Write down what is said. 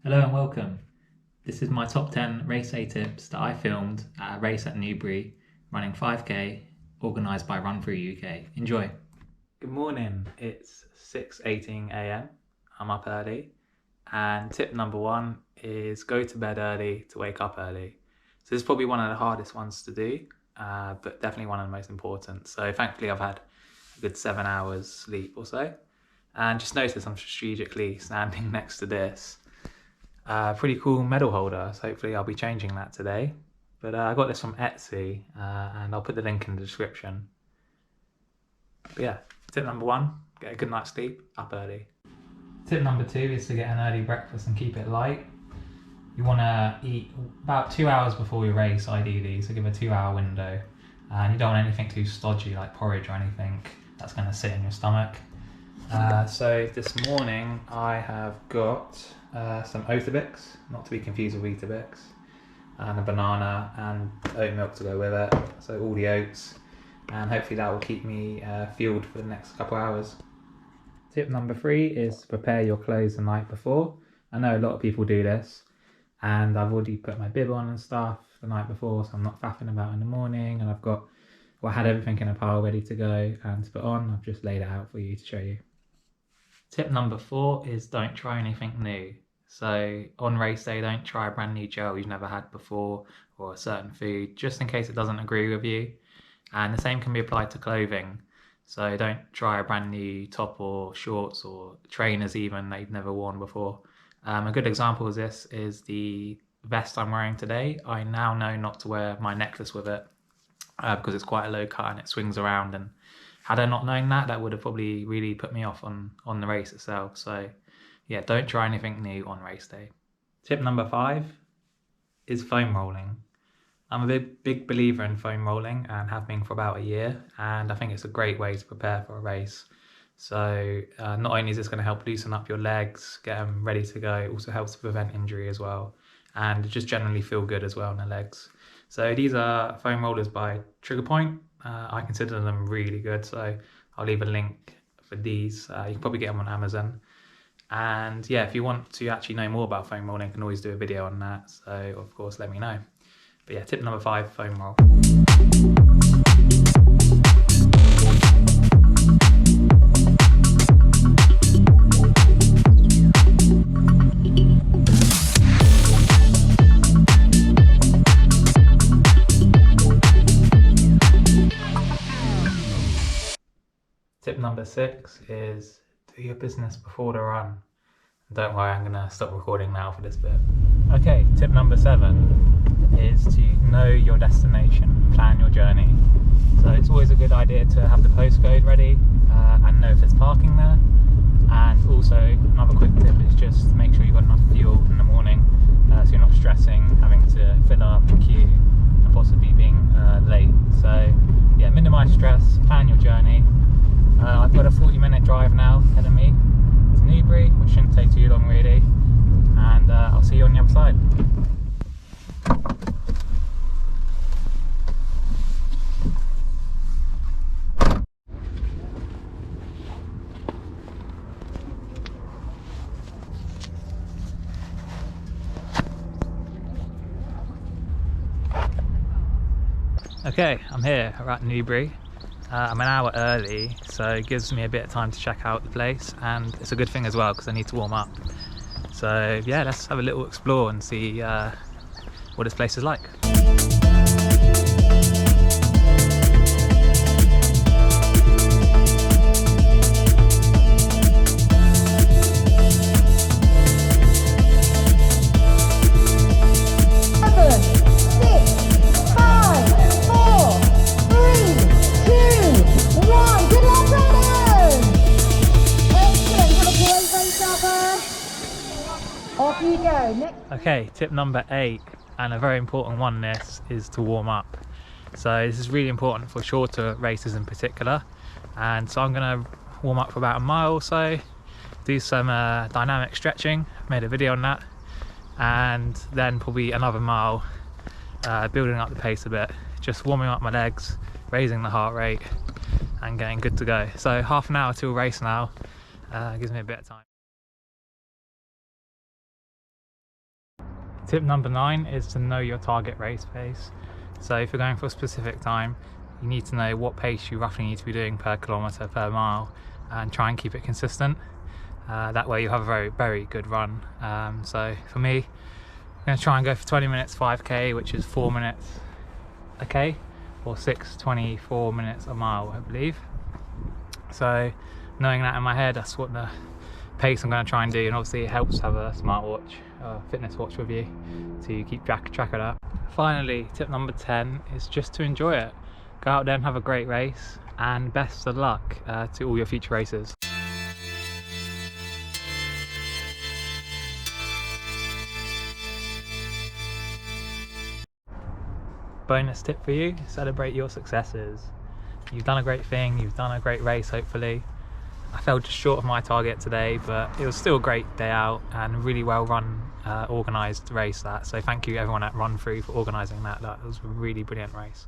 Hello and welcome. This is my top 10 race day tips that I filmed at a race at Newbury running 5k organised by Run Through UK. Enjoy. Good morning, it's 6:18 a.m. I'm up early, and tip number one is go to bed early to wake up early. So this is probably one of the hardest ones to do, but definitely one of the most important. So thankfully I've had a good 7 hours sleep or so, and just notice I'm strategically standing next to this pretty cool medal holder, so hopefully I'll be changing that today. But I got this from Etsy, and I'll put the link in the description. But yeah, tip number one, get a good night's sleep, up early. Tip number two is to get an early breakfast and keep it light. You want to eat about 2 hours before your race, ideally, so give a 2-hour window. And you don't want anything too stodgy like porridge or anything that's going to sit in your stomach. So this morning I have got some Oatabix, not to be confused with Weetabix, and a banana and oat milk to go with it, so all the oats, and hopefully that will keep me fueled for the next couple hours. Tip number three is to prepare your clothes the night before. I know a lot of people do this, and I've already put my bib on and stuff the night before, so I'm not faffing about in the morning, and I had everything in a pile ready to go and to put on. I've just laid it out for you to show you. Tip number four is don't try anything new. So on race day, don't try a brand new gel you've never had before or a certain food, just in case it doesn't agree with you. And the same can be applied to clothing. So don't try a brand new top or shorts or trainers even that you've never worn before. A good example of this is the vest I'm wearing today. I now know not to wear my necklace with it because it's quite a low cut and it swings around, and had I not known that, that would have probably really put me off on the race itself. So yeah, don't try anything new on race day. Tip number five is foam rolling. I'm a big believer in foam rolling and have been for about a year, and I think it's a great way to prepare for a race. So not only is this going to help loosen up your legs, get them ready to go, it also helps to prevent injury as well, and just generally feel good as well in the legs. So these are foam rollers by Trigger Point. I consider them really good, so I'll leave a link for these. You can probably get them on Amazon. And yeah, if you want to actually know more about foam rolling, I can always do a video on that, so of course let me know. But yeah, tip number five, foam roll. Tip number six is do your business before the run. Don't worry, I'm gonna stop recording now for this bit. Okay, tip number seven is to know your destination, plan your journey. So it's always a good idea to have the postcode ready and know if there's parking there. And also another quick tip is just make sure you've got enough fuel in the morning so you're not stressing, having to fill up and queue and possibly being late. So yeah, minimize stress, plan your journey. I've got a 40-minute drive now ahead of me to Newbury, which shouldn't take too long really, and I'll see you on the other side. Okay, I'm here, we're at Newbury. I'm an hour early, so it gives me a bit of time to check out the place, and it's a good thing as well because I need to warm up. So yeah, let's have a little explore and see what this place is like. Off you go. Next. Okay, tip number 8, and a very important one, this is to warm up. So this is really important for shorter races in particular, and so I'm going to warm up for about a mile or so, do some dynamic stretching, made a video on that, and then probably another mile, building up the pace a bit, just warming up my legs, raising the heart rate and getting good to go. So half an hour till race now, gives me a bit of time. Tip number 9 is to know your target race pace. So if you're going for a specific time, you need to know what pace you roughly need to be doing per kilometre, per mile, and try and keep it consistent. That way you'll have a very, very good run. So for me, I'm going to try and go for 20 minutes 5k, which is 4 minutes a k, or 6:24 minutes a mile, I believe. So knowing that in my head, that's what the pace I'm going to try and do, and obviously it helps to have a smartwatch, fitness watch with you to keep track of that. Finally, tip number 10 is just to enjoy it. Go out there and have a great race, and best of luck to all your future races. Bonus tip for you: celebrate your successes. You've done a great thing, you've done a great race hopefully. I fell just short of my target today, but it was still a great day out and a really well run, organised race that. So thank you everyone at Run Free for organising that. That was a really brilliant race.